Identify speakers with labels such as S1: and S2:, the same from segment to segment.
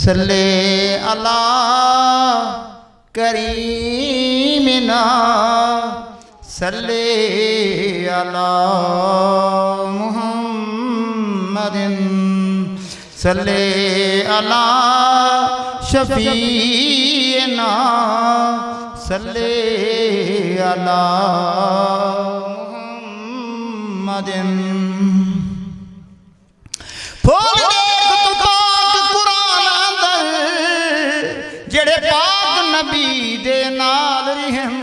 S1: सल्ले अला करीमिना सल्ले अला मुहम्मदिन सल्ले अला शफीना सल्ले अला मुहम्मदिन। जेड़े पाक नबी दे नाल रिहन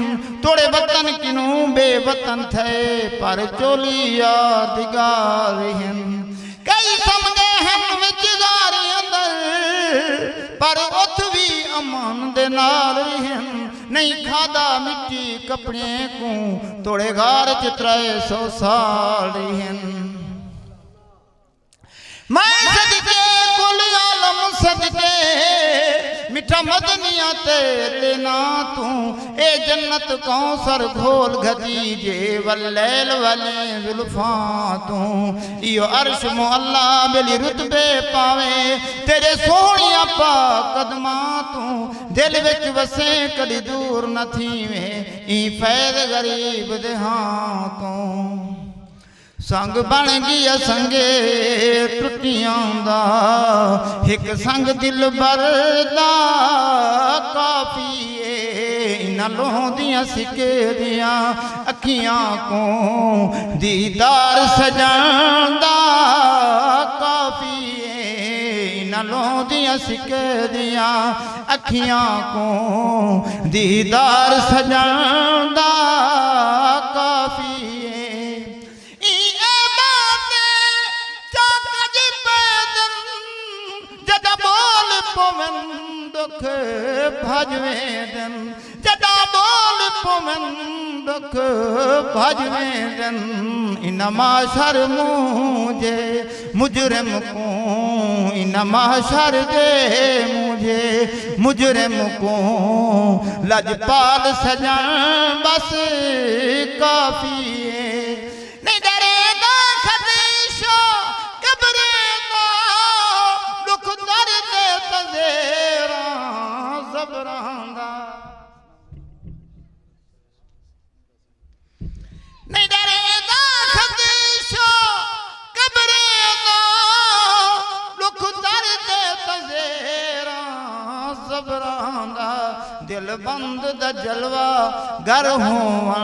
S1: तोड़े वतन किनू बेवतन थे पर चोली यार दी गाल रिहन। कई समझे हैं विच जारी अंदर पर उथ भी अमन दे नाल रिहन। नहीं खादा मिट्टी कपड़े को तोड़े घर च 300 साल रिहन। मैं सदके कुल आलम सदके मिठा मदनिया तेरे ना तू ए जन्नत कौसर घोल घती जे वल्लैल वाले जुल्फा तू इयो अर्श मुअल्ला बेली रुतबे पावे तेरे सोहणिया पा कदमा तू दिल विच वसे कदी दूर न थीवे ई फैज़ गरीब दे हां तू। संग बन गया संगे टुटियां दा एक संग दिल बरदा काफी इन्हां लोहां दियां सिके दियां अखियां को दीदार सजान दा काफी इन्हां लोहां दियां सिके दियां अखियां को दीदार सजान दा काफी। दुख भजवे दिन जदा बोल पवन दुख भजवे दिन इन माशर मुझे मुजरिम को इन माशर दे मुझे मुजरिम को लजपाल सजन बस काफी। नहीं डरेगा खदीशा कब्रेगा दुख दर्द तजेरा ज़बरांदा। नहीं डरेगा खदीशा कब्रेगा दुख दर्द तजेरा ज़बरांदा। दिल बंद दा जलवा घर होवा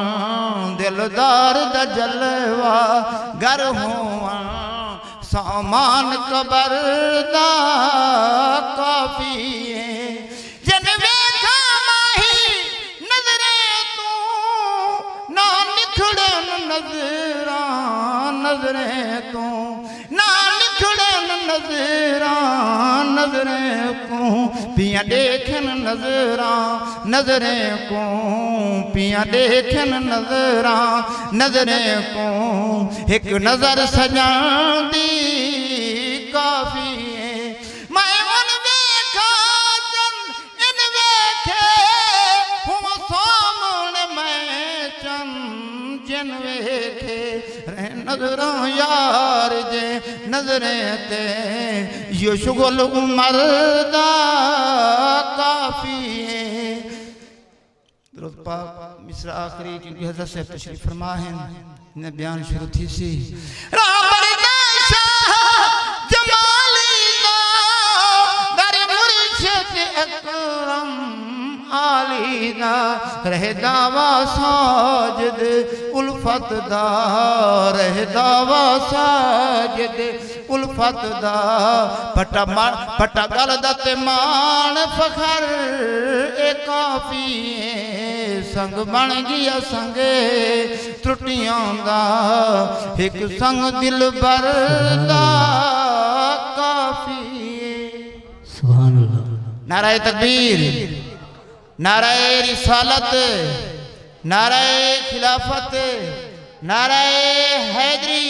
S1: दिलदार दा जलवा घर होवा सामान कबर दा काफी। जन वेखा माही नजरे तू ना निखड़न नजरा नजरे तू ना निखड़न नजरा नजरे को पिया देखन नजरा नजरे को पिया देखन नजरा नजरे को एक नजर सजान दी काफी। मैं उन देखा जन इन वेखे हुआ सामने मैं चन जिन वेखे रह नजरा यार जे नजरे ते यो शुगल उमर दा काफी। दुरूद पाक मिसरा आखिरी क्योंकि हज़रत साहब तशरीफ फरमा है ने बयान शुरू थी सी आलीदा रह दावा साजिद उल्फत दा रह दावा साजिद उल्फत दा पटा गल दा ते मान फखर ए काफी। संग बन गया संगे त्रुटियां दा एक संग दिल बरदा काफी।
S2: सुभान अल्लाह।
S1: नाराए तकबीर नाराए रिसालत नाराए खिलाफत नाराए हैदरी।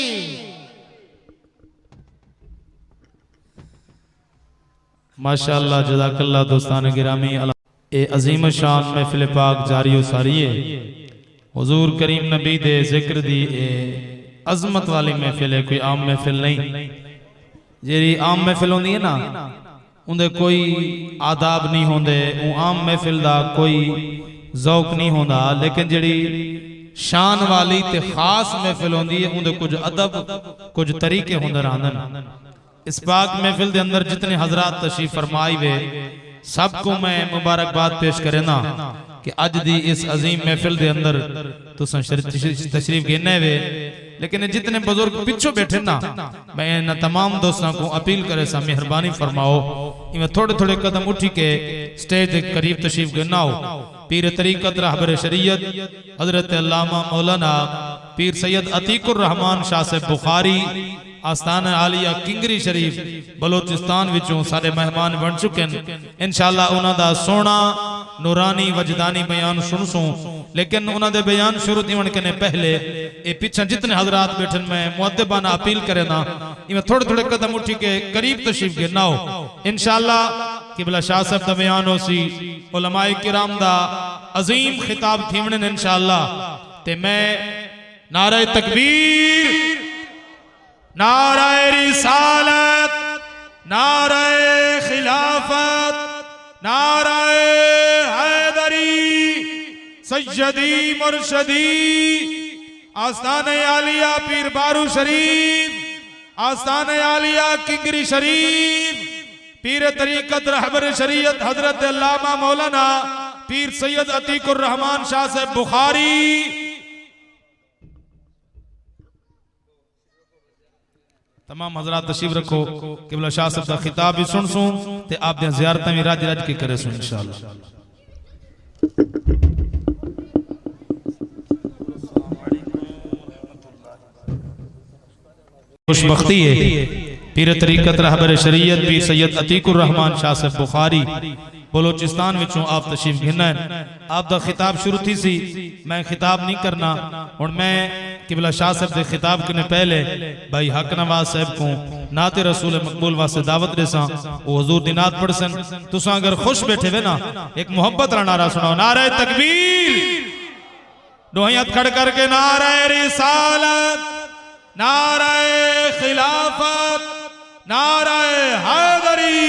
S3: माशाअल्लाह जज़ाकल्लाह दोस्तान गिरामी। ए अजीम शान महफिल पाक जारी सारी है हुजूर करीम नबी दे जिक्र दी अजमत वाली महफिल है, कोई आम महफिल नहीं। जी आम महफिल होंदी है ना उनके कोई आदाब नहीं होंदे, आम महफिल का कोई ज़ौक नहीं होंदा, लेकिन जड़ी शान वाली ते खास महफिल होंदी है उनके कुछ अदब कुछ तरीके होंदे रहंदन। इस पाक महफिल के अंदर जितने हजरात तशरीफ फरमाई वे सबको मैं मुबारकबाद पेश करे ना कि अज दी इस अजीम महफिल के अंदर तुसां तशरीफ गिने वे, लेकिन जितने बुजुर्ग पिछो बैठे ना मैं इन तमाम दोस्तों को अपील करे सा मेहरबानी फरमाओ इवें थोड़े थोड़े कदम उठी के स्टेज के करीब तशरीफ गिनाओ। पीर तरीकत रहबर शरीयत हजरत अल्लामा मौलाना पीर सैयद अतीकुर रहमान शाह से बुखारी आस्थान आलिया किंगरी शरीफ बलोचिस्तान विचों सारे मेहमान बन चुके हैं। इंशाअल्लाह उन्हां दा सोना नूरानी वजदानी बयान सुनसूं, लेकिन उन्हां दे बयान शुरू थीवन के पहले ये पीछे जितने हजरात बैठन में मुअद्दिबाना अपील करे ना इवें थोड़े थोड़े कदम उठी के करीब तशरीफ गिनाओ। इंशाअल्लाह किबला शाह साहब दा बयान होसी, उलमाए किराम दा अजीम खिताब थीवने इंशाअल्लाह ते मैं नारे तकबीर, नारे रिसालत, नारे खिलाफत, नारे हैदरी, सैयदी मुर्शदी, आस्थान आलिया पीर बारू शरीफ, आस्थान आलिया किंगरी शरीफ, पीर तरीकत रहबर शरीयत हजरत अल्लामा मौलाना पीर सैयद अतीकुर रहमान शाह से बुखारी, तमाम हजरात तशरीफ रखो। किबला शाह साहब का खिताब भी सुन सूं ते आप दी ज़ियारतां भी रज रज के करे सूं इंशाअल्लाह। खुशबख्ती है पीर तरीकत रहबर शरीयत पीर सैयद अतीकुर रहमान शाह साहब बुखारी बलोचिस्तान विचों आप तशरीफ गिना आप दा खिताब शुरू थी सी, मैं खिताब नहीं करना और मैं किबला शाह साहब के खिताब के पहले भाई हक नवाज साहब को नाते रसूल मकबूल वास्ते दावत देसा वो हुजूर दी नात पढ़सन। तुसा अगर खुश बैठे वे ना एक मोहब्बत वाला नारा सुनाओ, नारे तकबीर, दोही हाथ खड़ करके नारे रिसालत, नारे खिलाफत, नारे हैदरी,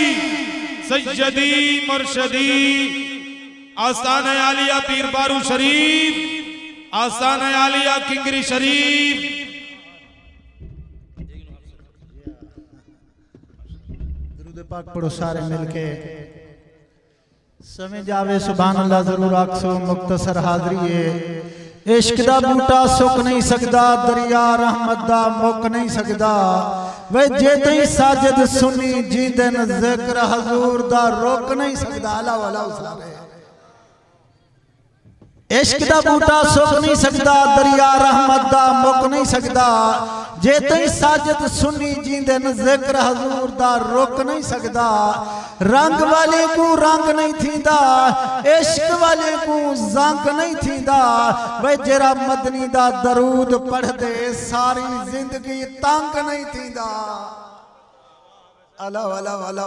S3: सैयदी मुर्शदी, आस्थान आलिया पीर बारू शरीफ, आस्थान आलिया किंगरी शरीफ।
S4: दुरूद पाक पढ़ो सारे मिलके, समय जावे सुभान अल्लाह जरूर आखसो। मुख्तसर हाजरी है, इश्क दा बूटा सुक नहीं सकदा, दरिया रहमत दा मुक नहीं सकदा। वे जे तई साजिद सुनी जींदे न जिक्र हजूर दा रोक नहीं सकदा। अला वाला उसला इश्क दा बूटा सुक नहीं सकदा, दरिया रहमत दा मुक नहीं सकदा। जे तई साजिद सुनी जींदे न जिक्र हजूर दा रोक नहीं सकदा। रंग वाले को रंग नहीं थींदा, इश्क वाले को जंग नहीं थींदा। वे जरा मदनी दा दरूद पढ़ दे सारी जिंदगी तंग नहीं थींदा। अला वाला वाला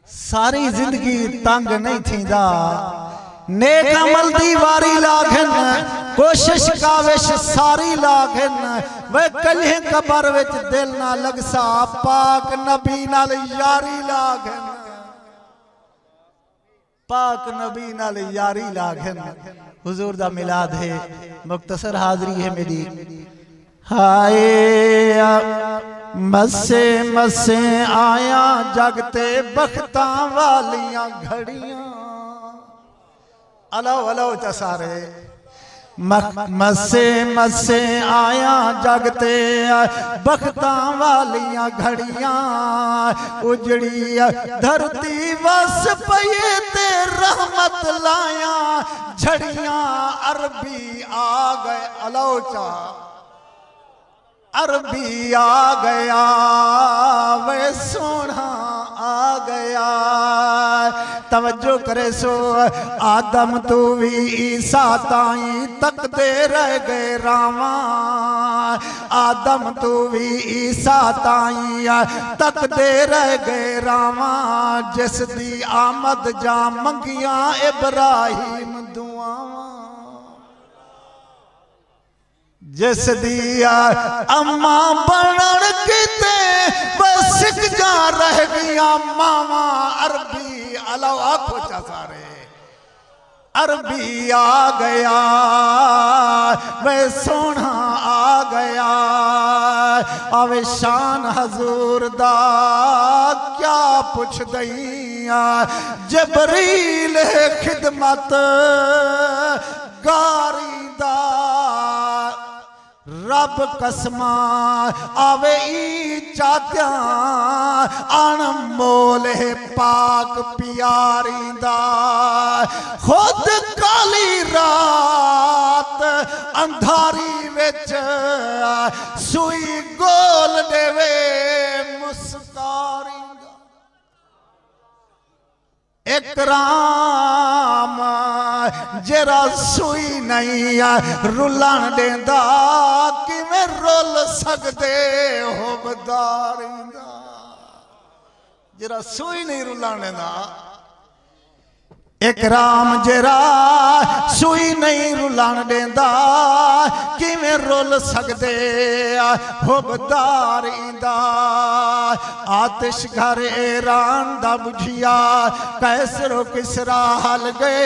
S4: सारी जिंदगी तंग नहीं थींदा। नेक अमल दी वारी लागन, कोशिश काविश सारी लागन। वे कल्हे कबर विच दिल ना लगसा, पाक नबी नाल यारी लागन। पाक नबी नाल यारी लागन। हुजूर दा मिलाद है, मुख्तसर हाजरी है मेरी। हाय मसे मसे आया जगते बख्तां वालियां घड़ियां। अलो अलो सारे मसे मसे आया जगते बख्तां वालियां घड़ियां। उजड़ी धरती वस पये ते रहमत लाया झड़ियां। अरबी आ गए अलोचा, अरबी आ गया वे सोना आ गया। तवज्जो करे सो आदम तू भी ईसा ताई तकते रह गए रावा। आदम तू भी ईसा ताई तकते रह गए रावा। जिस दी आमद जा मंगिया इब्राहिम दुआवा। जिस दिया अम्मा बनन किते बस जा रह गया मावा अरबी अलाव आखो चा सारे अरबी आ गया वे सोना आ गया आवे शान हजूर दा क्या पुछ दईया जबरील खिदमत गारीदा रब कसमा आवे ई चात्या अनमोल पाक प्यारीदा खुद काली रात अंधारी विच सुई गोल देवे मुस्कारीदा इकराम जरा सुई नहीं रुलन देंदा किवें रुल सकदे हो बदारींदा जरा सुई नहीं रुलन देंदा इकराम जरा सुई नहीं रुलन देंदा किवें रुल सकदे हुबदारींदा आतिश घर ईरान दा बुझिया कैसरो किसरा हल गए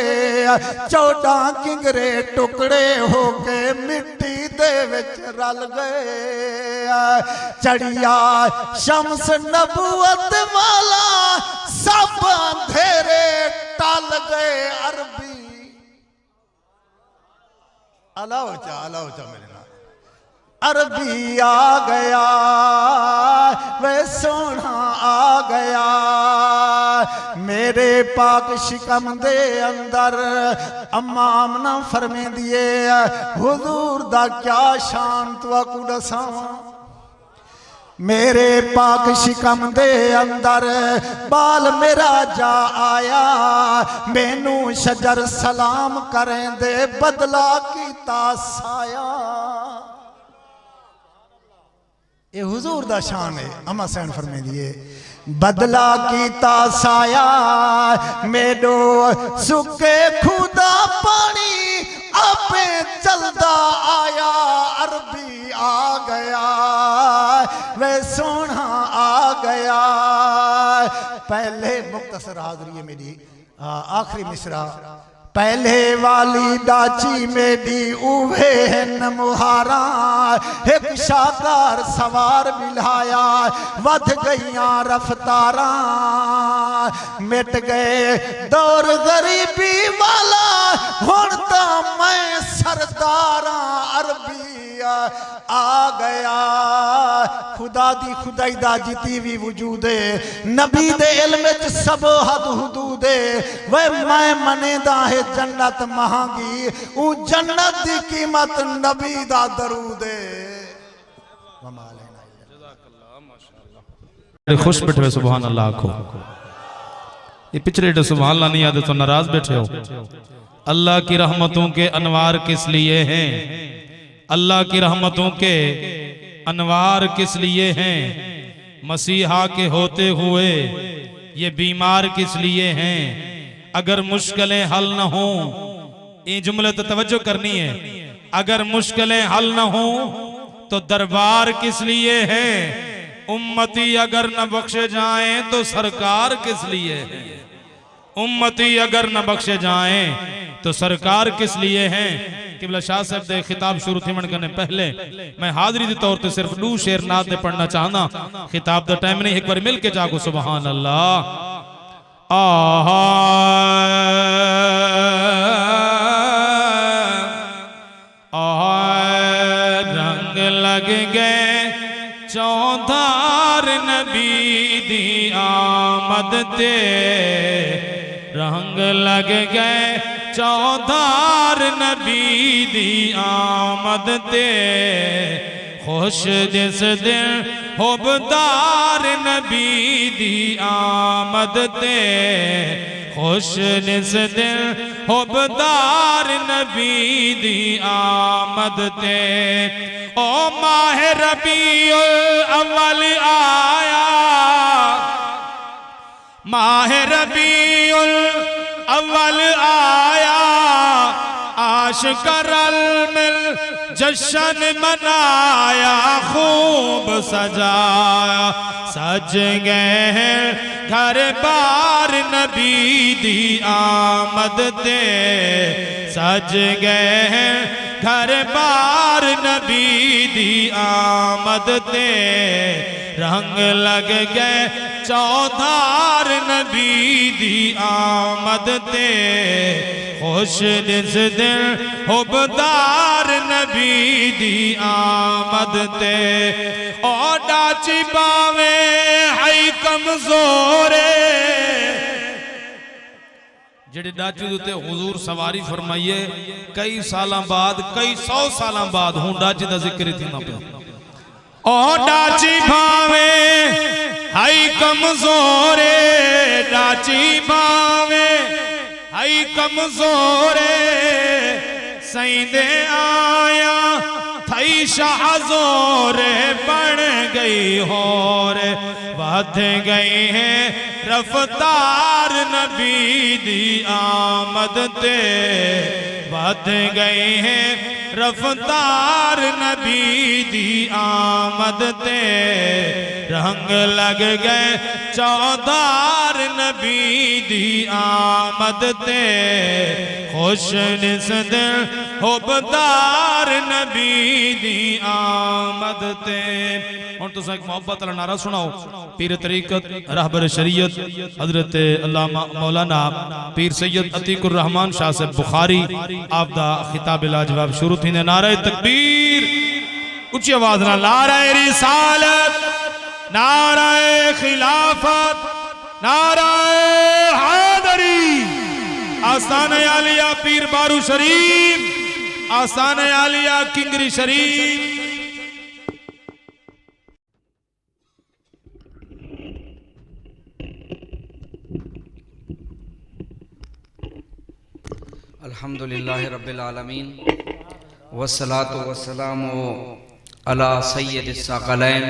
S4: 14 किंगरे टुकड़े होके मिट्टी दे विच रल गए चढ़िया शम्स नबुवत वाला सब अंधेरे टल गए अरबी अलाओ चा मेरे नाल अरबी आ गया वे सोना आ गया मेरे पाक शिकम दे अंदर अम्मा आमना फरमे दिए हुजूर दा क्या शान तुआकू दसावां मेरे पाक शिकम दे अंदर बाल मेरा जा आया मैनू शजर सलाम करें दे बदला कीता साया ये हुजूर दा शान है अम्मा सैन फरमे दिए बदला कीता साया मेडो सुके खुदा पानी आपे चलदा आया अरबी आ गया वे सोना आ गया पहले मुख्तसर हाज़री है मेरी आखिरी मिसरा पहले वाली दाची मेरी उवे न मुहारा एक शाकार सवार मिलाया वध गईया रफ्तारा मिट गए दौर गरीबी वाला हुण तां मैं सरदारा अरबी आ गया खुदा दी खुदाई दा जिती भी वजूद है नबी दे इल्म विच सब हद हुदूद है वे मैं मनेदा है जन्नत महंगी ऊ जन्नत दी कीमत नबी दा दरूद है
S3: खुश बैठे हुए सुभान अल्लाह आखो ये पिछले तो सुभान अल्लाह नहीं आते तो नाराज बैठे हो अल्लाह की रहमतों के अनवार किस लिए हैं अल्लाह की रहमतों के अनवार किस लिए हैं मसीहा के होते हुए ये बीमार किस लिए हैं अगर मुश्किलें हल न हो ये जुमले तो तवज्जो करनी है अगर मुश्किलें हल न हो तो दरबार किस लिए है उम्मती अगर न बख्शे जाएं तो सरकार किस लिए है उम्मती अगर न बख्शे जाएं तो सरकार किस लिए है किबला शाह साहब दे खिताब शुरू थिमण करने पहले मैं हाजिरी के तौर पे सिर्फ 2 शेर नात दे पढ़ना चाहना खिताब दा टाइम नहीं एक बार मिल के जागो सुभान अल्लाह रंग लग गए चौधार नबी दी आमद ते रंग लग गए चौधार नबी दी आमद ते खुश जिस दिन हुबदार नबी दी आमद ते खुश जिस दिन हुबदार नबी दी आमद ते ओ माह रबीउल अव्वल आया माह रबीउल अव्वल आया आशिकरल मिल जश्न मनाया खूब सजाया सज गए घर बार नबी दी आमद ते सज गए घर बार नबी दी आमद ते रंग लग गए चौधार नबी दी आमद ते खुश दिस दिल हुबदार नबी दी आमद ते ओ डाची बावे है कमजोरे जेड़े डाचू ते हुजूर सवारी फरमाइए कई साल बाद कई 100 साल बाद हूं डाची का जिक्र थी ना पे ओ डाची भावे हाई कमजोरे डाची भावे हाई कमजोरे सईदे आया थई शाहजोरे बन गई होर वध गई है रफ्तार नबी दी आमद ते वध गई है रफ्तार नबी दी आमद ते रंग लग गए चौधार नबी दी आमद ते खुश निस दिल हुबदार नबी दी आमद ते हुण तुसां एक मोहब्बत वाला नारा सुनाओ पीर तरीकत रहबर शरीयत हजरत अल्लामा मौलाना पीर सैयद अतीकुर रहमान शाह साहब बुखारी आप दा खिताब लाजवाब शुरू थी ने नारा तकबीर उच्ची आवाज ना नारा रिसालत नारा खिलाफत नारा हैदरी आस्थान आलिया पीर बारू शरीफ आस्थान आलिया किंगरी शरीफ
S5: अल्हम्दुलिल्लाहि रब्बिल आलमीन वस्सलातु वस्सलामु अला सय्यदिस सक़लैन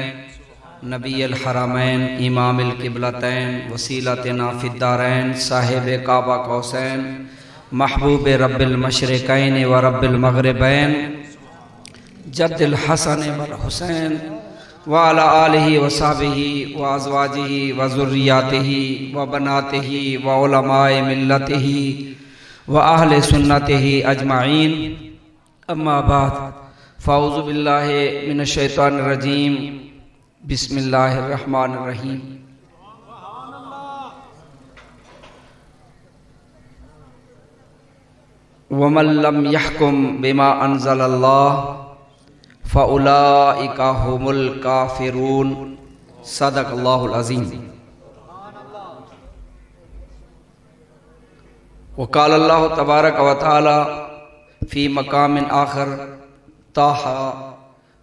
S5: नबील हरमैन इमामिल क़िबलतैन वसीलतना फिद्दारैन साहिब काबा कौसैन महबूब रब्बिल मशरिकैन व रब्बिल मग़रिबैन जद्दिल हसन वल हुसैन व अला आलिहि व सहबिहि व अज़वाजिहि व ज़ुर्रिय्यातिहि व बनातिहि व उलमाए मिल्लतिहि व अहले सुन्नतिहि अजमाइन अम्मा बाद फ़ाऊज़ु बिल्लाहि मिनश शैतानिर रजीम बिस्मिल्लाहिर रहमानिर रहीम वमन लम यहकुम बिमा अंज़लल्लाह फ़उलाइका हुमुल काफ़िरून सदक़ल्लाहुल अज़ीम वक़ाल अल्लाहु तबारक व तआला फ़ी मक़ामिन आख़र ताहा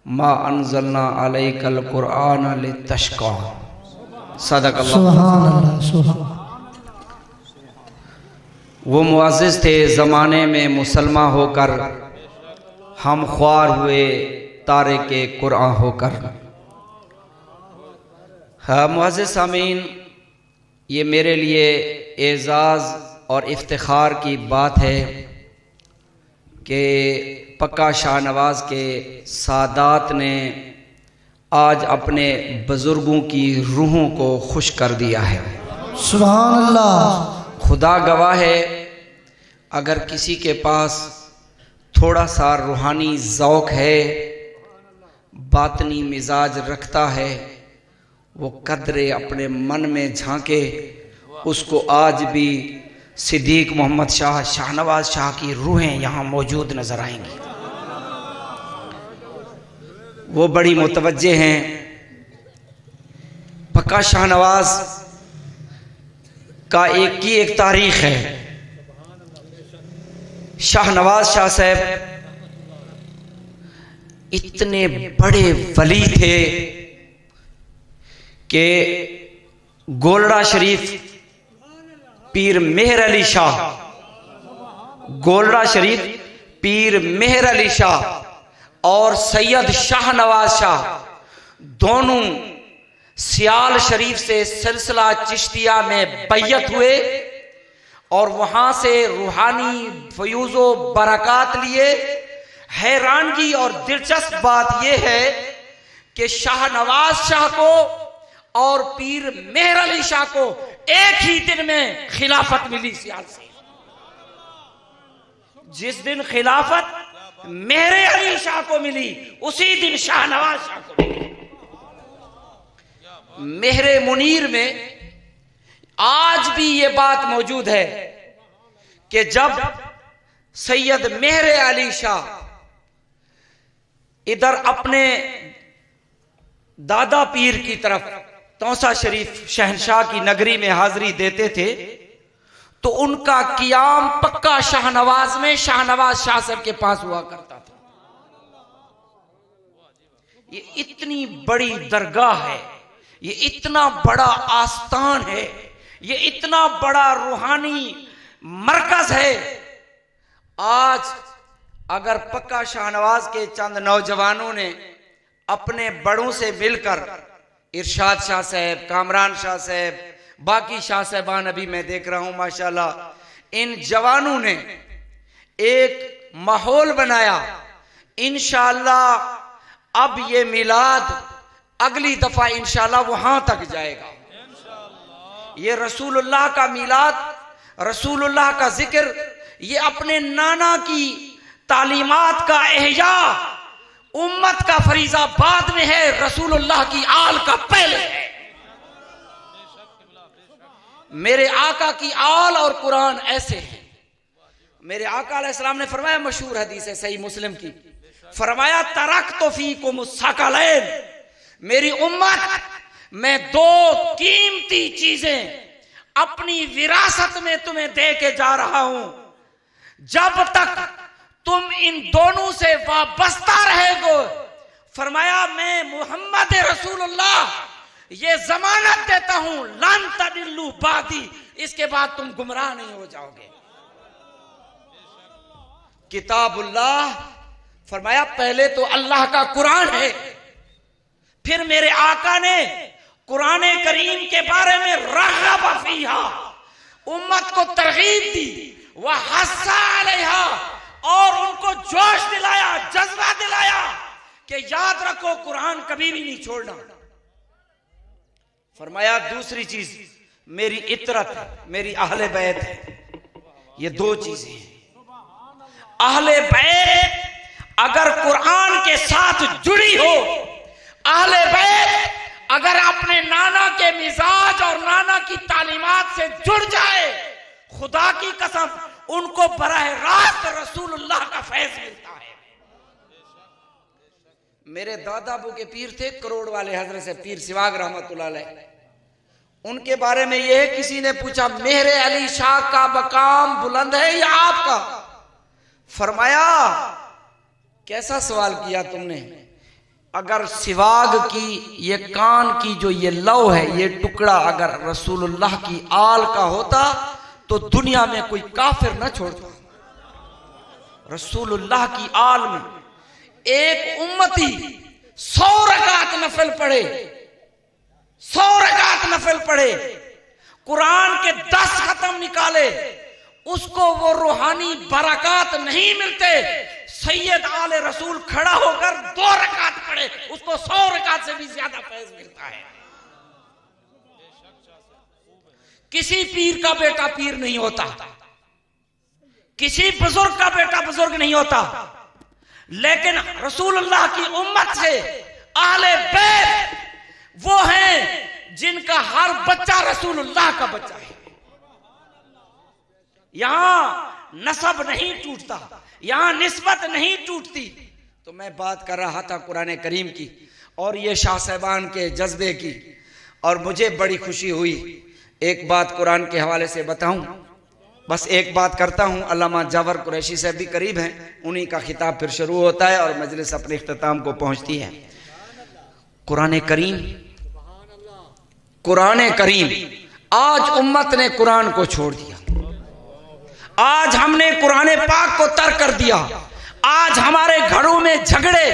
S5: मा अंज़लना अलैकल क़ुरआन लितश्क़ा सदक़ल्लाह। वो मुअज़्ज़िज़ थे ज़माने में मुसलमान होकर हम ख्वार हुए तारे के क़ुरआन होकर। हाँ मुअज़्ज़िज़ सामीन, ये मेरे लिए एज़ाज़ और इफ्तिखार की बात है कि पक्का शाहनवाज़ के सादात ने आज अपने बुज़ुर्गों की रूहों को खुश कर दिया है।
S4: सुभान अल्लाह।
S5: खुदा गवाह है, अगर किसी के पास थोड़ा सा रूहानी ज़ौक़ है, बातनी मिजाज रखता है, वो कदरे अपने मन में झांके, उसको आज भी सिद्दीक मोहम्मद शाह शाहनवाज शाह की रूहें यहाँ मौजूद नज़र आएंगी। वो बड़ी मुतवज्जे हैं। पक्का शाहनवाज का एक की एक तारीख है। शाहनवाज शाह साहब इतने बड़े वली थे कि गोलड़ा शरीफ पीर मेहर अली शाह, गोलड़ा शरीफ पीर मेहर अली शाह और सैयद शाहनवाज शाह दोनों सियाल शरीफ से सिलसिला चिश्तिया में बैयत हुए और वहां से रूहानी फयूज़ो बरकत लिए। हैरानगी और दिलचस्प बात यह है कि शाह नवाज शाह को और पीर मेहर अली शाह को एक ही दिन में खिलाफत मिली सियासी। जिस दिन खिलाफत मेहर अली शाह को मिली उसी दिन शाह नवाज शाह को मिली। मेहर मुनीर में आज भी ये बात मौजूद है कि जब सैयद मेहर अली शाह इधर अपने दादा पीर की तरफ तौसा शरीफ शहनशाह की नगरी में हाजिरी देते थे तो उनका कियाम पक्का शाहनवाज में शाहनवाज शाह साहब के पास हुआ करता था। ये इतनी बड़ी दरगाह है, ये इतना बड़ा आस्थान है, ये इतना बड़ा रूहानी मरकज है। आज अगर पक्का शाहनवाज के चंद नौजवानों ने अपने बड़ों से मिलकर इरशाद शाह साहब, कामरान शाह साहब, बाकी शाह साहबान अभी मैं देख रहा हूं माशाल्लाह, इन जवानों ने एक माहौल बनाया। इंशाअल्लाह अब ये मिलाद अगली दफा इंशाअल्लाह वहां तक जाएगा। ये रसूलुल्लाह का मिलाद, रसूलुल्लाह का जिक्र, ये अपने नाना की तालीमात का एहया, उम्मत का फरीजा बाद में है, रसूलुल्लाह की आल का पहले है। मेरे आका की आल और कुरान ऐसे हैं। मेरे आका अलैहिस्सलाम ने फरमाया, मशहूर हदीस है सही मुस्लिम की, फरमाया तरक्तु फीकुम सकलैन, मेरी उम्मत मैं दो कीमती चीजें अपनी विरासत में तुम्हें दे के जा रहा हूं। जब तक तुम इन दोनों से वाबस्ता रहेगो, फरमाया मैं मोहम्मद रसूलुल्लाह ये जमानत देता हूं, लन तदिल्लु बादी, इसके बाद तुम गुमराह नहीं हो जाओगे। किताबुल्लाह, फरमाया पहले तो अल्लाह का कुरान है, फिर मेरे आका ने कुरान करीम के बारे में रग़ब फीहा, उम्मत को तरगीब दी, वह हस्सा अलैहा, और उनको जोश दिलाया, जज्बा दिलाया कि याद रखो कुरान कभी भी नहीं छोड़ना। फरमाया दूसरी चीज मेरी इतरत है, मेरी अहले बैत है। ये दो चीजें हैं। अहले बैत अगर कुरान के साथ जुड़ी हो, अहले बैत अगर अपने नाना के मिजाज और नाना की तालीमात से जुड़ जाए, खुदा की कसम उनको बराह रास्त रसूलुल्लाह का फैज मिलता है। मेरे दादा अबू के पीर थे करोड़ वाले हजरत से पीर सिवाग रहमतुल्लाह अलैह, उनके बारे में यह किसी ने पूछा मेहर अली शाह का मकाम बुलंद है या आपका? फरमाया कैसा सवाल किया तुमने, अगर सिवाग की ये कान की जो ये लौ है, ये टुकड़ा अगर रसूलुल्लाह की आल का होता तो दुनिया में कोई काफिर न छोड़ता। रसूलुल्लाह की आल में एक उम्मती 100 रकात नफल पढ़े, 100 रकात नफल पढ़े, कुरान के 10 खत्म निकाले, उसको वो रूहानी बरकत नहीं मिलते। सैयद आले रसूल खड़ा होकर 2 रकात पढ़े, उसको 100 रकात से भी ज्यादा फैज मिलता है। किसी पीर का बेटा पीर नहीं होता, किसी बुजुर्ग का बेटा बुजुर्ग नहीं होता, लेकिन रसूलुल्लाह की उम्मत से आले बैत वो हैं जिनका हर बच्चा रसूलुल्लाह का बच्चा है। यहां नसब नहीं टूटता, यहां निस्बत नहीं टूटती। तो मैं बात कर रहा था कुरान करीम की और ये शाह साहबान के जज्बे की, और मुझे बड़ी खुशी हुई। एक बात कुरान के हवाले से बताऊं, बस एक बात करता हूं। अल्लामा जावर कुरैशी साहब भी करीब हैं, उन्हीं का खिताब फिर शुरू होता है और मजलिस अपने इख्तिताम को पहुंचती है। कुरान करीम, कुरान करीम, आज उम्मत ने कुरान को छोड़ दिया, आज हमने कुरान पाक को तर्क कर दिया। आज हमारे घरों में झगड़े,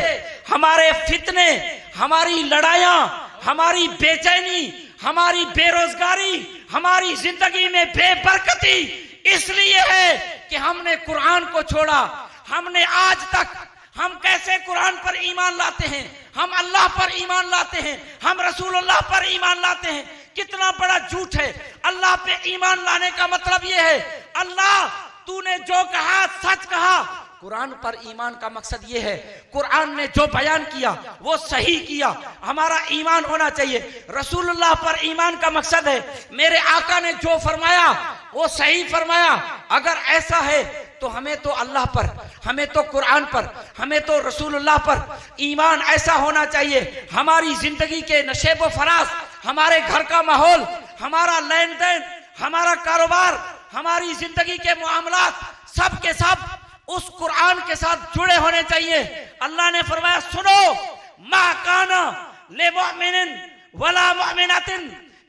S5: हमारे फितने, हमारी लड़ाइयां, हमारी बेचैनी, हमारी बेरोजगारी, हमारी जिंदगी में बेबरकती, इसलिए है कि हमने कुरान को छोड़ा। हमने आज तक, हम कैसे कुरान पर ईमान लाते हैं, हम अल्लाह पर ईमान लाते हैं, हम रसूलुल्लाह पर ईमान लाते हैं। कितना बड़ा झूठ है। अल्लाह पे ईमान लाने का मतलब यह है, अल्लाह तूने जो कहा सच कहा। कुरान पर ईमान का मकसद यह है, कुरान ने जो बयान किया वो सही किया, हमारा ईमान होना चाहिए। रसूलुल्लाह पर ईमान का मकसद है, मेरे आका ने जो फरमाया वो सही फरमाया। अगर ऐसा है तो हमें तो अल्लाह पर, हमें तो कुरान पर, हमें तो रसूलुल्लाह पर ईमान ऐसा होना चाहिए। हमारी जिंदगी के नशेब व फराज, हमारे घर का माहौल, हमारा लेन देन, हमारा कारोबार, हमारी जिंदगी के मामलात सब के सब उस कुरान के साथ जुड़े होने चाहिए। अल्लाह ने फरमाया, सुनो, मा काना ले मुमिनिन वला मुमिनातिन,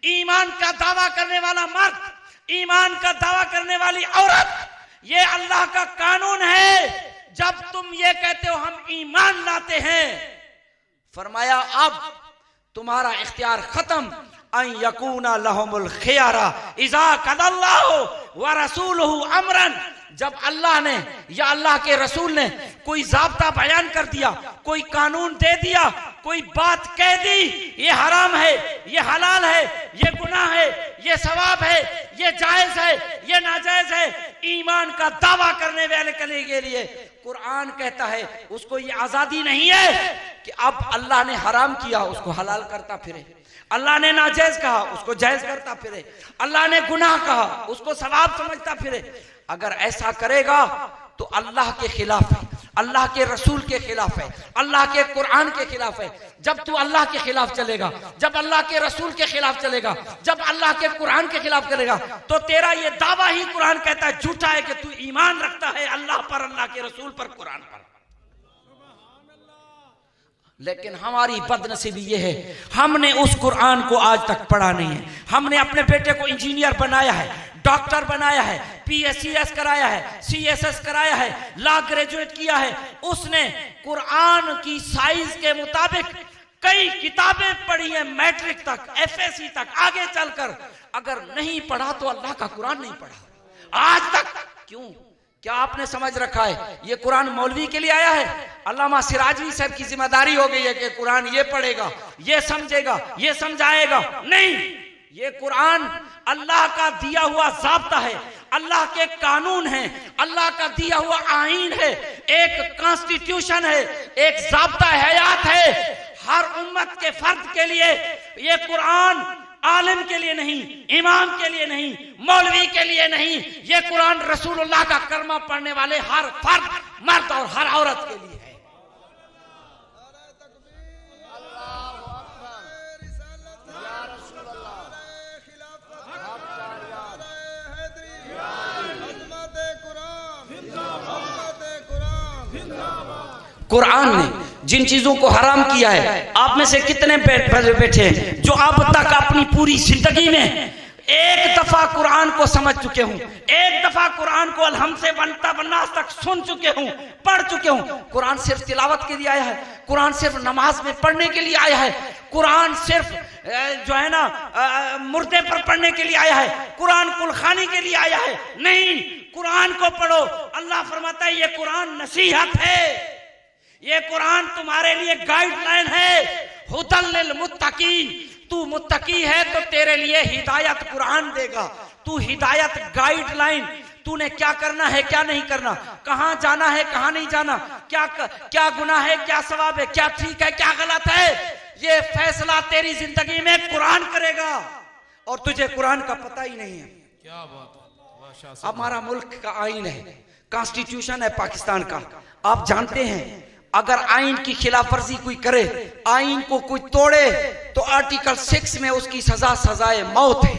S5: ईमान का दावा करने वाला मर्द, ईमान का दावा करने वाली औरत, ये अल्लाह का कानून है। जब तुम ये कहते हो हम ईमान लाते हैं, फरमाया अब तुम्हारा इख्तियार खत्म। अन यकूना लहुमुल खियारा इज़ा कदल्लाहु व रसूलुहु अमरन, जब अल्लाह ने या अल्लाह के रसूल ने कोई ज़ाब्ता बयान कर दिया, कोई कानून दे दिया, कोई बात कह दी, ये हराम है, ये हलाल है, ये गुनाह है, ये सवाब है, ये जायज है, ये नाजायज है, ईमान का दावा करने वाले के लिए कुरान कहता है उसको ये आजादी नहीं है कि अब अल्लाह ने हराम किया उसको हलाल करता फिरे, अल्लाह ने नाजायज कहा उसको जायज करता फिरे, अल्लाह ने गुनाह कहा उसको सवाब समझता फिरे। अगर ऐसा करेगा तो अल्लाह के खिलाफ है, अल्लाह के रसूल के खिलाफ है, अल्लाह के कुरान के खिलाफ है। जब तू अल्लाह के खिलाफ चलेगा, जब अल्लाह के रसूल के खिलाफ चलेगा, जब अल्लाह के कुरान के खिलाफ करेगा, तो तेरा ये दावा ही कुरान कहता है झूठा है कि तू ईमान रखता है अल्लाह पर, अल्लाह के रसूल पर, कुरान पर। लेकिन हमारी बदनसीबी ये है, हमने उस कुरान को आज तक पढ़ा नहीं है। हमने अपने बेटे को इंजीनियर बनाया है, डॉक्टर बनाया है, PSCS कराया है, CSS कराया है, लॉ ग्रेजुएट किया है। उसने कुरान की साइज के मुताबिक कई किताबें पढ़ी है, मैट्रिक तक, FSC तक, आगे चलकर। अगर नहीं पढ़ा तो अल्लाह का कुरान नहीं पढ़ा आज तक। क्यों? क्या आपने समझ रखा है ये कुरान मौलवी के लिए आया है? अल्लामा सिराजी साहब की जिम्मेदारी हो गई है कि कुरान ये पढ़ेगा, ये समझेगा, ये समझाएगा? नहीं, ये कुरान अल्लाह का दिया हुआ ज़ाब्ता है, अल्लाह के कानून है, अल्लाह का दिया हुआ आईन है, एक कॉन्स्टिट्यूशन है, एक ज़ाब्ता हयात है हर उम्मत के फर्द के लिए। ये कुरान आलिम के लिए नहीं, इमाम के लिए नहीं, मौलवी के लिए नहीं, ये कुरान रसूलुल्लाह का कलमा पढ़ने वाले हर फर्द, मर्द और हर औरत के लिए है। कुरान ने जिन चीजों को हराम किया है, आप में से कितने बैठे हैं जो अब तक अपनी पूरी जिंदगी में एक दफा कुरान को समझ चुके हूं, एक दफा कुरान को अलहम्द से वन्नास तक सुन चुके हूं, पढ़ चुके हूं? कुरान सिर्फ तिलावत के लिए आया है, कुरान सिर्फ नमाज में पढ़ने के लिए आया है, कुरान सिर्फ जो है ना मुर्दे पर पढ़ने के लिए आया है, कुरान कुलखानी के लिए आया है? नहीं, कुरान को पढ़ो। अल्लाह फरमाता है ये कुरान नसीहत है, ये कुरान तुम्हारे लिए गाइडलाइन है, हुदल लिल मुत्तकीन। तू मुत्तकी है तो तेरे लिए हिदायत कुरान देगा, तू हिदायत गाइडलाइन, तूने क्या करना है क्या नहीं करना, कहां जाना है कहां नहीं जाना, क्या गुनाह है क्या सवाब है, क्या ठीक है क्या गलत है, ये फैसला तेरी जिंदगी में कुरान करेगा और तुझे कुरान का पता ही नहीं है।
S3: क्या बात है।
S5: हमारा मुल्क का आईन है, कॉन्स्टिट्यूशन है पाकिस्तान का। आप जानते हैं अगर आईन की खिलाफवर्जी कोई करे, आईन को कोई तोड़े, तो आर्टिकल 6 में उसकी सजाए मौत है।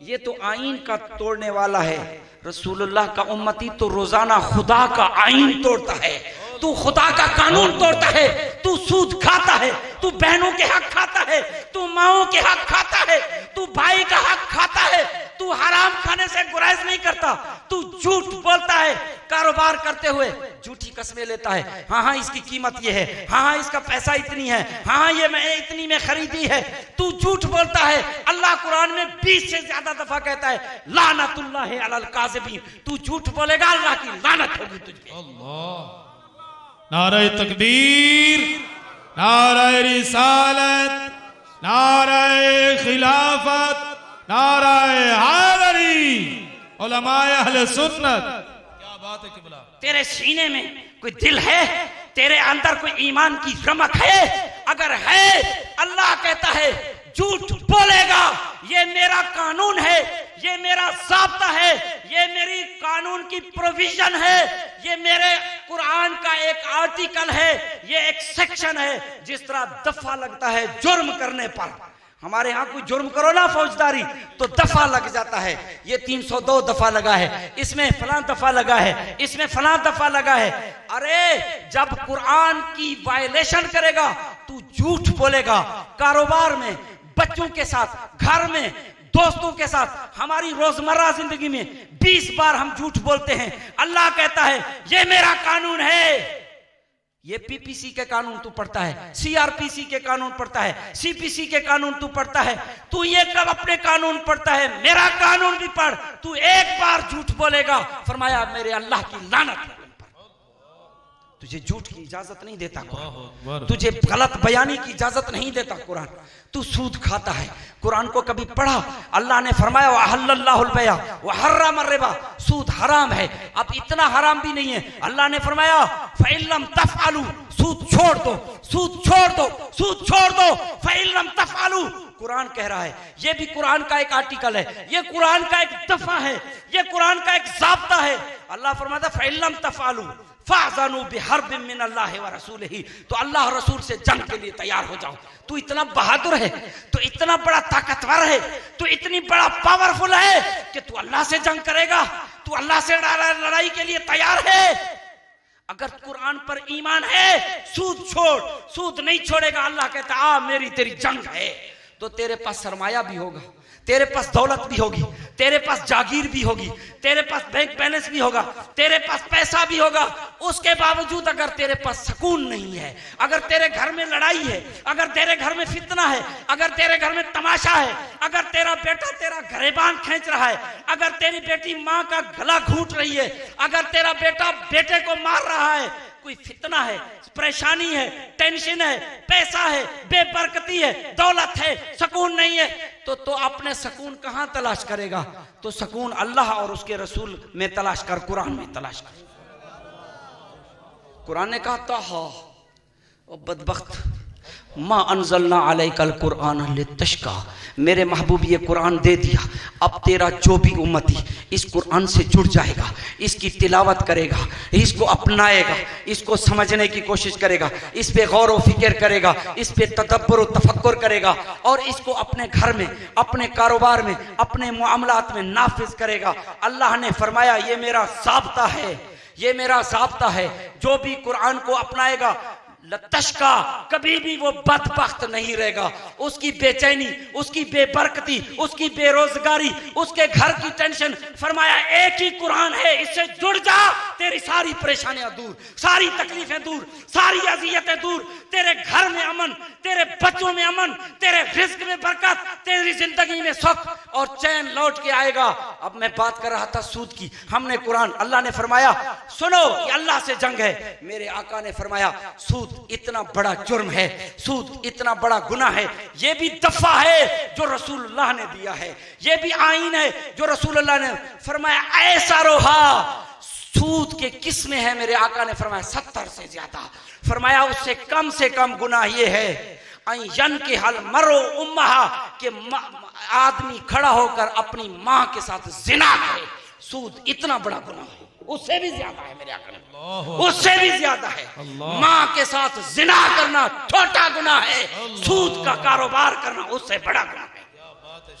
S5: ये तो आईन का तोड़ने वाला है। रसूलुल्लाह का उम्मती तो रोजाना खुदा का आईन तोड़ता है। तू खुदा का कानून तोड़ता है, तू सूद खाता है, तू बहनों के हक खाता है, तू माओं के हक खाता है, तू भाई का हक खाता है, तू हराम खाने से गुरेज नहीं करता, तू झूठ बोलता है। कारोबार करते हुए झूठी कस्में लेता है, हाँ हाँ इसकी कीमत ये है, हाँ हाँ इसका पैसा इतनी है, हाँ हाँ ये मैंने इतनी में खरीदी है, तू झूठ बोलता है। अल्लाह कुरान में 20 से ज्यादा दफा कहता है लानतुल्लाहि अलल काज़िबीन, तू झूठ बोलेगा अल्लाह की लानत होगी तुझ पे।
S3: नारे तकबीर, नारे रिसालत, नारे खिलाफत, नारे हैदरी, उलमाए अहले सुन्नत। क्या बात है किबला।
S5: तेरे सीने में कोई दिल है, तेरे अंदर कोई ईमान की रमक है? अगर है, अल्लाह कहता है झूठ बोलेगा, ये मेरा कानून है, ये मेरा ज़ाब्ता है, ये मेरी कानून की प्रोविजन है, ये मेरे कुरान का एक आर्टिकल है, ये एक सेक्शन है। जिस तरह दफा लगता है जुर्म करने पर, हमारे यहाँ कोई जुर्म करो ना फौजदारी तो दफा लग जाता है, ये 302 दफा लगा है, इसमें फलां दफा लगा है, इसमें फलां दफा लगा है। अरे जब कुरान की वायलेशन करेगा तू झूठ बोलेगा। कारोबार में, बच्चों के साथ, घर में, दोस्तों के साथ, हमारी रोजमर्रा जिंदगी में 20 बार हम झूठ बोलते हैं। अल्लाह कहता है ये मेरा कानून है। ये पीपीसी के कानून तू पढ़ता है, सीआरपीसी के कानून पढ़ता है, सीपीसी के कानून तू पढ़ता है, तू ये कब अपने कानून पढ़ता है? मेरा कानून भी पढ़। तू एक बार झूठ बोलेगा, फरमाया मेरे अल्लाह की लानत है। तुझे झूठ की इजाजत नहीं देता कुरान, तुझे गलत बयानी की इजाजत नहीं देता कुरान। तू सूद खाता है, कुरान को कभी पढ़ा? अल्लाह ने फरमाया वहल्लल्लाहुल बैअ व हर्रमर रिबा, सूद हराम है। अब इतना हराम भी नहीं है, अल्लाह ने फरमाया फइल्लम तफअलू, सूद छोड़ दो, सूद छोड़ दो, सूद छोड़ दो, फइल्लम तफअलू। कुरान कह रहा है, ये भी कुरान का एक आर्टिकल है, ये कुरान का एक दफा है, ये कुरान का एक ज़ाब्ता है। अल्लाह फरमाता फइल्लम तफअलू फ़अज़नु बिहर्बिन मिनल्लाहि व रसूलिही, तो अल्लाह रसूल से जंग के लिए तैयार हो जाओ। तू इतना बहादुर है, तू इतना बड़ा ताकतवर है, तू इतनी बड़ा पावरफुल है कि तू अल्लाह से जंग करेगा, तू अल्लाह से लड़ाई के लिए तैयार है। अगर कुरान पर ईमान है, सूद छोड़। सूद नहीं छोड़ेगा, अल्लाह कहता आ मेरी तेरी जंग है, तो तेरे पास सरमाया भी होगा, तेरे पास दौलत भी होगी, तेरे पास जागीर भी होगी, तेरे पास बैंक बैलेंस भी होगा, तेरे पास पैसा भी होगा। उसके बावजूद अगर तेरे पास सुकून नहीं है, अगर तेरे घर में लड़ाई है, अगर तेरे घर में फितना है, अगर तेरे घर में तमाशा है, अगर तेरा बेटा तेरा गरेबान खींच रहा है, अगर तेरी बेटी माँ का गला घूंट रही है, अगर तेरा बेटा बेटे को मार रहा है, कोई फितना है, परेशानी है, टेंशन है, पैसा है, बेबरकती है, दौलत है, सुकून नहीं है, तो अपने सुकून कहां तलाश करेगा? तो सुकून अल्लाह और उसके रसूल में तलाश कर, कुरान में तलाश कर। कुरान ने कहा ताहा ओ बदबख्त मा अनजलना अलैकल कुरान लितशका, मेरे महबूब ये कुरान दे दिया, अब तेरा जो भी उम्मती इस कुरान से जुड़ जाएगा, इसकी तिलावत करेगा, इसको अपनाएगा, इसको समझने की कोशिश करेगा, इस पे गौर व फिक्र करेगा, इस पे तदब्बर व तफक्कुर करेगा और इसको अपने घर में, अपने कारोबार में, अपने मुआमलात में नाफिज करेगा। अल्लाह ने फरमाया ये मेरा ज़ाब्ता है, ये मेरा ज़ाब्ता है। जो भी कुरान को अपनाएगा लतशका, कभी भी वो बदबख्त नहीं रहेगा। उसकी बेचैनी, उसकी बेबरकती, उसकी बेरोजगारी, उसके घर की टेंशन, फरमाया एक ही कुरान है, इससे जुड़ जा, तेरी सारी परेशानियां दूर, सारी तकलीफें दूर, सारी अजियतें दूर, तेरे घर में अमन, तेरे बच्चों में अमन, तेरे रिस्क में बरकत, तेरी जिंदगी में सुख और चैन लौट के आएगा। अब मैं बात कर रहा था सूद की, हमने कुरान, अल्लाह ने फरमाया सुनो ये अल्लाह से जंग है। मेरे आका ने फरमाया सूद इतना बड़ा जुर्म है, सूद इतना बड़ा गुनाह है, ये भी दफा है जो रसूलुल्लाह ने दिया है, ये भी आईन है जो रसूलुल्लाह ने फरमाया। ऐसा रोहा सूद के किस्में है, मेरे आका ने फरमाया 70 से ज्यादा। फरमाया उससे कम गुनाह ये है यन के हल मरो उम्महा, के आदमी खड़ा होकर अपनी माँ के साथ जिना करे। सूद इतना बड़ा गुनाह है, उससे भी ज्यादा है मेरे आका ने, उससे भी ज्यादा है। माँ के साथ जिना करना छोटा गुनाह है, सूद का कारोबार करना उससे बड़ा गुनाह है।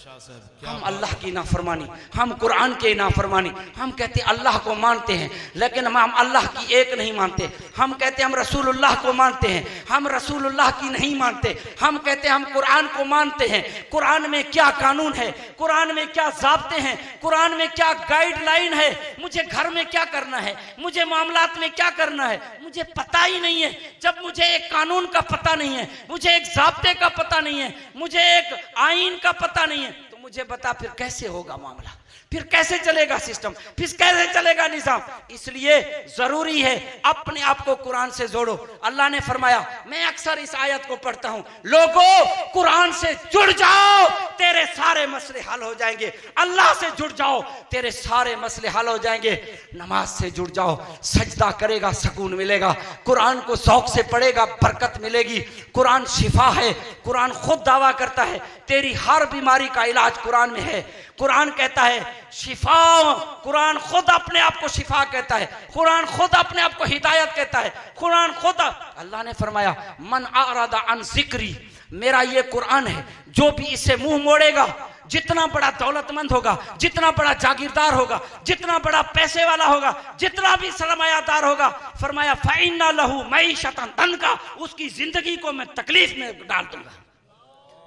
S5: हम अल्लाह की नाफरमानी, हम कुरान के नाफरमानी, हम कहते अल्लाह को मानते हैं लेकिन हम अल्लाह की एक नहीं मानते। हम कहते हम रसूलुल्लाह को मानते हैं, हम रसूलुल्लाह की नहीं मानते। हम कहते हम कुरान को मानते हैं, कुरान में क्या कानून है, कुरान में क्या ज़ाब्ते हैं, कुरान में क्या गाइडलाइन है, मुझे घर में क्या करना है, मुझे मामलात में क्या करना है, मुझे पता ही नहीं है। जब मुझे एक कानून का पता नहीं है, मुझे एक ज़ाब्ते का पता नहीं है, मुझे एक आईन का पता नहीं है, तो मुझे बता फिर कैसे होगा मामला, फिर कैसे चलेगा सिस्टम, फिर कैसे चलेगा निजाम। इसलिए जरूरी है अपने आप को कुरान से जोड़ो। अल्लाह ने फरमाया, मैं अक्सर इस आयत को पढ़ता हूं, लोगों कुरान से जुड़ जाओ तेरे सारे मसले हल हो जाएंगे। अल्लाह से जुड़ जाओ तेरे सारे मसले हल हो जाएंगे। नमाज से जुड़ जाओ, सजदा करेगा सुकून मिलेगा, कुरान को शौक से पढ़ेगा बरकत मिलेगी। कुरान शिफा है, कुरान खुद दावा करता है तेरी हर बीमारी का इलाज कुरान में है। कुरान कहता है शिफा, कुरान खुद अपने आप को शिफा कहता है, कुरान खुद अपने आप को हिदायत कहता है। कुरान खुद, अल्लाह ने फरमाया मन आरादा अन जिक्री, मेरा ये कुरान है, जो भी इससे मुंह मोड़ेगा, जितना बड़ा दौलतमंद होगा, जितना बड़ा जागीरदार होगा, जितना बड़ा पैसे वाला होगा, जितना भी सरमायादार होगा, फरमाया फइन्ना लहू मईशतन तनका, उसकी जिंदगी को मैं तकलीफ में डाल दूंगा।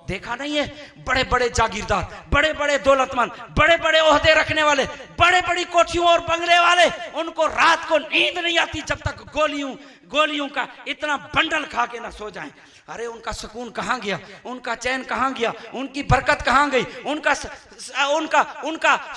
S5: देखा नहीं है बड़े बड़े जागीरदार, बड़े बड़े दौलतमंद, बड़े बड़े ओहदे रखने वाले, बड़े बड़ी कोठियों और बंगले वाले, उनको रात को नींद नहीं आती जब तक गोलियों का इतना बंडल खा के ना सो जाएं। अरे उनका सुकून कहाँ गया, उनका चैन कहाँ गया, उनकी बरकत कहाँ गई, उनका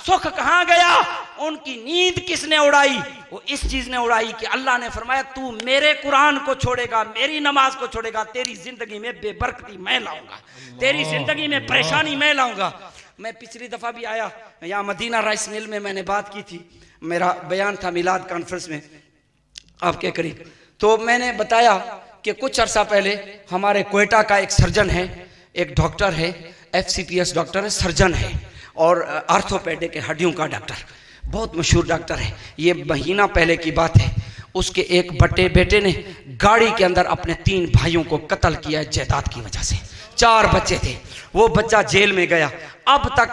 S5: सुख कहाँ गया, उनकी नींद किसने उड़ाई? वो इस चीज ने उड़ाई कि अल्लाह ने फरमाया तू मेरे कुरान को छोड़ेगा, मेरी नमाज को छोड़ेगा, तेरी जिंदगी में बेबरकती मैं लाऊंगा, तेरी जिंदगी में परेशानी मैं लाऊंगा। मैं पिछली दफा भी आया यहाँ मदीना राइस मिल में, मैंने बात की थी, मेरा बयान था मिलाद कॉन्फ्रेंस में आपके करीब, तो मैंने बताया कि कुछ अरसा पहले हमारे कोयटा का एक सर्जन है, एक डॉक्टर है, FCPS डॉक्टर है, सर्जन है और आर्थोपेडिक है, हड्डियों का डॉक्टर, बहुत मशहूर डॉक्टर है। ये महीना पहले की बात है, उसके एक बड़े बेटे ने गाड़ी के अंदर अपने 3 भाइयों को कत्ल किया जायदाद की वजह से। 4 बच्चे थे, वो बच्चा जेल में गया, अब तक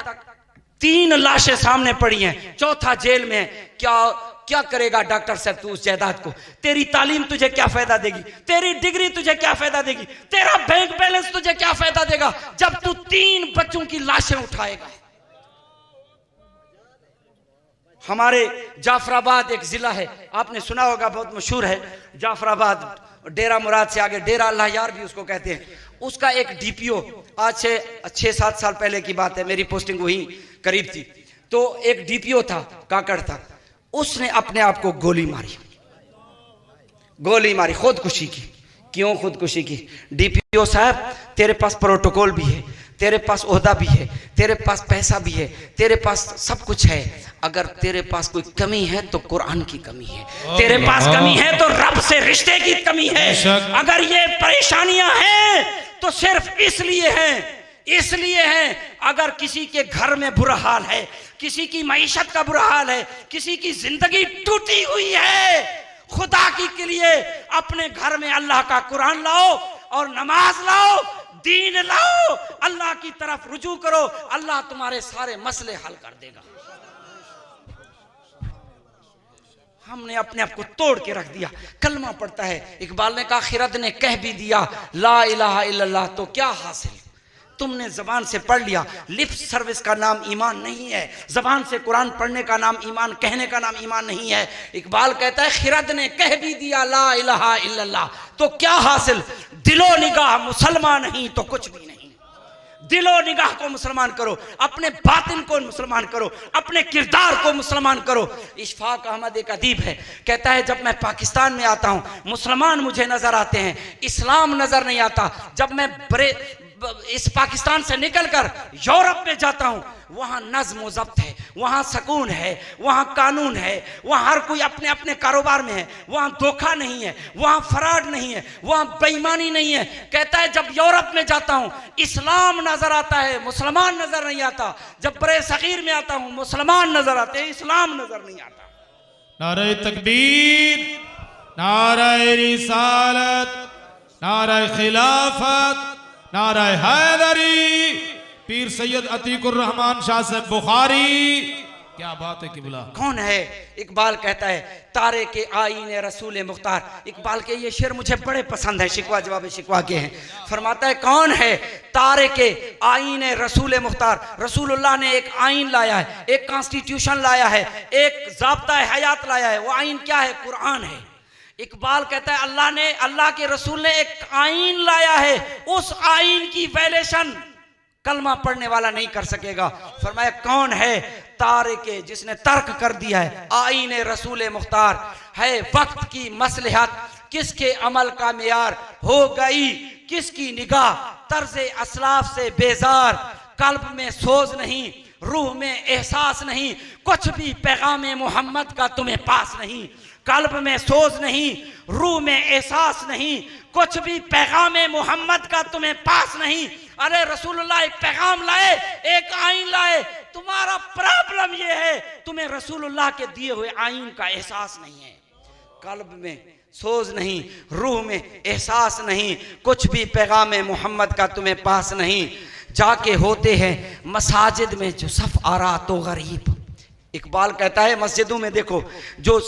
S5: 3 लाशें सामने पड़ी हैं, चौथा जेल में है। क्या करेगा डॉक्टर साहब तू उस जायदाद को? तेरी तालीम तुझे क्या फायदा देगी, तेरी डिग्री तुझे क्या फायदा देगी, तेरा बैंक बैलेंस तुझे क्या फायदा देगा जब तू 3 बच्चों की लाशें उठाएगा। हमारे जाफराबाद एक जिला है, आपने सुना होगा, बहुत मशहूर है जाफराबाद, डेरा मुराद से आगे डेरा अल्लाह यार भी उसको कहते हैं। उसका एक DPO, आज से 6-7 साल पहले की बात है, मेरी पोस्टिंग वहीं करीब थी, तो एक DPO था, काकड़ था, उसने अपने आप को गोली मारी, खुदकुशी की। क्यों खुदकुशी की? DPO साहब तेरे पास प्रोटोकॉल भी है, तेरे पास ओहदा भी है, तेरे पास पैसा भी है, तेरे पास सब कुछ है, अगर तेरे पास कोई कमी है तो कुरान की कमी है, तेरे पास कमी है तो रब से रिश्ते की कमी है। अगर ये परेशानियां हैं तो सिर्फ इसलिए हैं अगर किसी के घर में बुरा हाल है, किसी की मईशत का बुरा हाल है, किसी की जिंदगी टूटी हुई है, खुदा के लिए अपने घर में अल्लाह का कुरान लाओ और नमाज लाओ, दीन लाओ, अल्लाह की तरफ रुजू करो, अल्लाह तुम्हारे सारे मसले हल कर देगा। हमने अपने आप को तोड़ के रख दिया। कलमा पड़ता है, इकबाल ने कहा खिरद ने कह भी दिया ला इलाहा इल्लल्लाह, तो क्या हासिल? तुमने जबान से पढ़ लिया, लिप सर्विस का नाम ईमान नहीं है, जबान से कुरान पढ़ने का नाम ईमान, कहने का नाम ईमान नहीं है। इकबाल कहता है खिरद ने कह भी दिया ला इलाहा इल्लल्लाह, तो क्या हासिल? दिलो निगाह मुसलमान नहीं तो कुछ भी नहीं। दिलो निगाह को मुसलमान करो, अपने बातिन को मुसलमान करो, अपने किरदार को मुसलमान करो। इशफाक अहमद एक अदीब है, कहता है जब मैं पाकिस्तान में आता हूँ मुसलमान मुझे नजर आते हैं, इस्लाम नजर नहीं आता। जब मैं इस पाकिस्तान से निकलकर यूरोप में जाता हूं, वहां नज्म व ज़ब्त है, वहां सुकून है, वहां कानून है, वहां हर कोई अपने अपने कारोबार में है, वहां धोखा नहीं है, वहां फ्रॉड नहीं है, वहां बेईमानी नहीं है। कहता है जब यूरोप में जाता हूं इस्लाम नजर आता है, मुसलमान नजर नहीं आता। जब बड़े सगीर में आता हूं मुसलमान नजर आते हैं, इस्लाम नजर नहीं आता।
S3: नारे तकबीर, नारे रिसालत, नारे खिलाफत, नारे हैदरी, पीर सैयद अतीकुर रहमान शाह से बुखारी। क्या बात है किबला।
S5: कौन है? इकबाल कहता है तारे के आईने रसूल मुख्तार। इकबाल के ये शेर मुझे बड़े पसंद है, शिकवा जवाब शिकवा के हैं। फरमाता है कौन है? तारे के आईने रसूल मुख्तार। रसूलुल्लाह ने एक आइन लाया है, एक कॉन्स्टिट्यूशन लाया है, एक ज़ाब्ता हयात लाया है। वो आइन क्या है? कुरान है। इकबाल कहता है अल्लाह के रसूल ने एक आइन लाया है, उस आइन की वैलेशन कलमा पढ़ने वाला नहीं कर सकेगा। फरमाया कौन है? तारे के जिसने तर्क कर दिया है आईन रसूल मुख्तार है। वक्त की मसलहत किसके अमल का मेयार हो गई, किसकी निगाह तर्ज़े असलाफ से बेजार। कल्ब में सोज नहीं, रूह में एहसास नहीं, कुछ भी पैगाम मोहम्मद का तुम्हें पास नहीं। कल्ब में सोज नहीं, रूह में एहसास नहीं, कुछ भी पैगाम मोहम्मद का तुम्हें पास नहीं। अरे रसूलुल्लाह एक पैगाम लाए, एक आइन लाए। तुम्हारा प्रॉब्लम यह है तुम्हें रसूलुल्लाह के दिए हुए आइन का एहसास नहीं है। कल्ब में सोज नहीं, रूह में एहसास नहीं, कुछ भी पैगाम मोहम्मद का तुम्हें पास नहीं। जाके होते हैं मसाजिद में जो सफ आरा तो गरीब। इकबाल कहता है मस्जिदों में देखो जो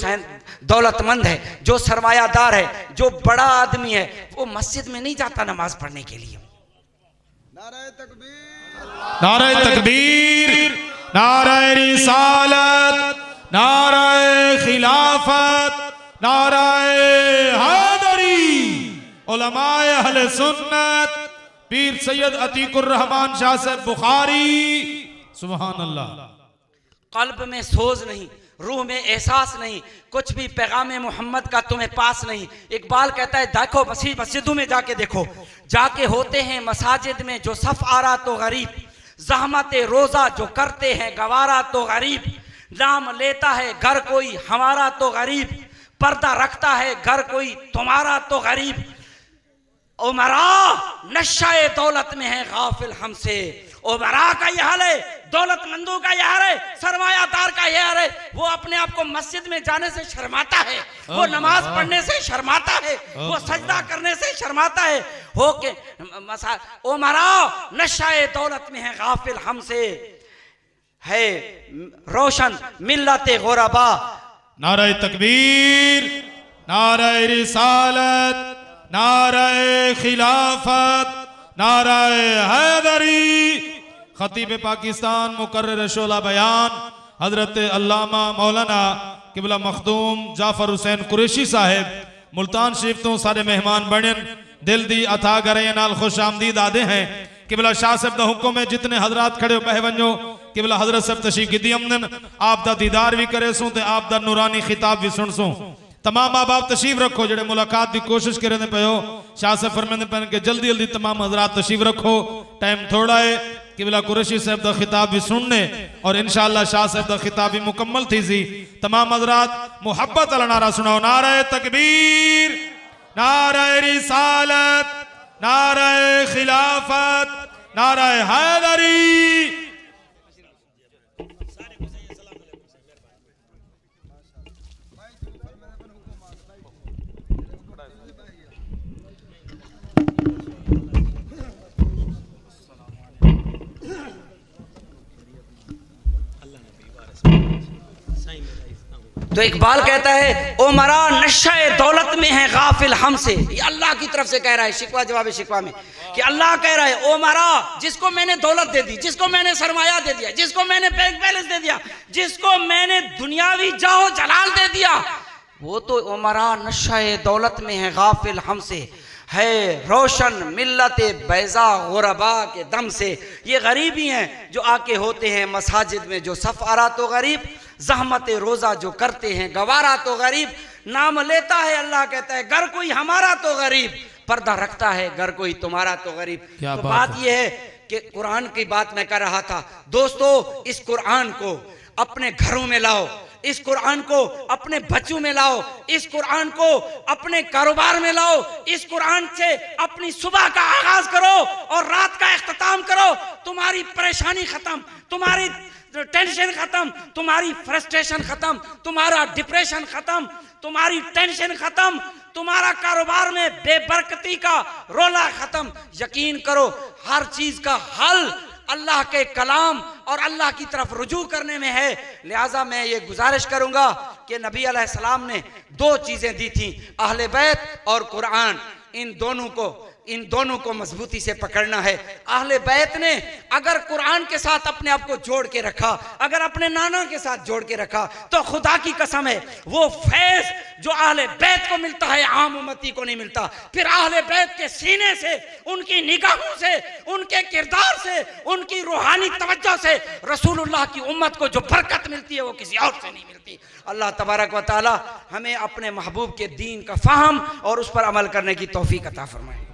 S5: दौलतमंद है, जो सरमायादार है, जो बड़ा आदमी है, वो मस्जिद में नहीं जाता नमाज पढ़ने के लिए।
S3: नारे तकबीर, नारे रिसालत, नारे खिलाफत, नारे हैदरी। उलमाए अहले सुन्नत पीर सैयद अतीकुर रहमान शाह से बुखारी। सुभान अल्लाह।
S5: कल्ब में सोज नहीं, रूह में एहसास नहीं, कुछ भी पैगाम मोहम्मद का तुम्हें पास नहीं। इकबाल कहता है देखो मस्जिदों में जाके देखो, जाके होते हैं मसाजिद में जो सफ आरा तो गरीब। ज़हमत रोज़ा जो करते हैं गवारा तो गरीब। नाम लेता है घर कोई हमारा तो गरीब, पर्दा रखता है घर कोई तुम्हारा तो गरीब। उमरा नशाए दौलत में है गाफिल हमसे। उमरा का यह हाल है, दौलतमंदों का यह हाल है, सरमायादार का यह हाल है। वो अपने आप को मस्जिद में जाने से शर्माता है, वो नमाज पढ़ने से शर्माता है, वो सजदा करने से शर्माता है। हो के उमरा नशाए दौलत में है गाफिल हमसे, है रोशन मिल्लत गुरबा।
S3: नारे तकबीर, नारे रिसालत, नारे खिलाफत, नारे हैदरी। खतीब पाकिस्तान मुकर्रर शोला बयान हजरत अल्लामा मौलाना किबला मखदूम जाफर हुसैन कुरैशी साहिब मुल्तान शरीफ तो सारे मेहमान बनन दिल दी अथा करे नाल खुश आमदीद आदे हैं। किबला शाह साहब दा हुक्म है जितने हजरात खड़े हो बह वनो। किबला हजरत साहब तशरीफ कीती अमन आप दा दीदार भी करे सो ते आप दा नूरानी खिताब भी सुन सो। तमाम माँ बाप तशरीफ रखो जेडे मुलाकात की कोशिश करे पे हो। शाह साहब फरमाते पैन के जल्दी जल्दी तमाम हजरात तशरीफ रखो, टाइम थोड़ा है। किबला कुरैशी साहब दा खिताब भी सुनने और इंशाअल्लाह शाह साहब दा खिताब भी मुकम्मल थी सी। तमाम हजरात मुहब्बत वाला नारा सुनाओ। नारे तकबीर, नारे रिसालत, नारे खिलाफत, नारे हैदरी।
S5: तो इकबाल कहता है उमरा नशाए दौलत में है गाफिल हमसे। ये अल्लाह की तरफ से कह रहा है शिकवा जवाब शिकवा में कि अल्लाह कह रहा है उमरा जिसको मैंने दौलत दे दी, जिसको मैंने सरमाया दे दिया, जिसको मैंने बैंक बैलेंस दे दिया, जिसको मैंने दुनियावी जाओ जलाल दे दिया, वो तो उमरा नशाए दौलत में है गाफिल हमसे, है रोशन मिल्लत बैजा गुरबा के दम से। ये गरीबी हैं जो आके होते हैं मसाजिद में जो सफारा तो गरीब, ज़हमत रोज़ा जो करते हैं गवारा तो गरीब। नाम लेता है अल्लाह कहता है घर कोई हमारा तो गरीब, पर्दा रखता है घर कोई तुम्हारा तो गरीब। तो बात यह है कि कुरान की बात मैं कर रहा था। दोस्तों इस कुरान को अपने घरों में लाओ, इस कुरान को अपने बच्चों में लाओ, इस कुरान को अपने कारोबार में लाओ, इस कुरान से अपनी सुबह का आगाज करो और रात का इख्तिताम करो। तुम्हारी परेशानी खत्म, तुम्हारी टेंशन खत्म, तुम्हारी फ्रस्ट्रेशन खत्म, तुम्हारा डिप्रेशन खत्म, तुम्हारी टेंशन खत्म, तुम्हारा कारोबार में बेबरकती का रोला खत्म। यकीन करो हर चीज का हल अल्लाह के कलाम और अल्लाह की तरफ रुजू करने में है। लिहाजा मैं ये गुजारिश करूँगा कि नबी अलैहिस्सलाम ने दो चीज़ें दी थी, अहले बैत और कुरान। इन दोनों को मजबूती से पकड़ना है। अहले बैत ने अगर कुरान के साथ अपने आप को जोड़ के रखा, अगर अपने नाना के साथ जोड़ के रखा, तो खुदा की कसम है वो फैज़ जो अहले बैत को मिलता है आम उम्मती को नहीं मिलता। फिर अहले बैत के सीने से, उनकी निगाहों से, उनके किरदार से, उनकी रूहानी तवज्जो से रसूलुल्लाह की उम्मत को जो बरकत मिलती है वो किसी और से नहीं मिलती। अल्लाह तबारक व तआला हमें अपने महबूब के दीन का फ़हम और उस पर अमल करने की तौफीक अता फरमाए।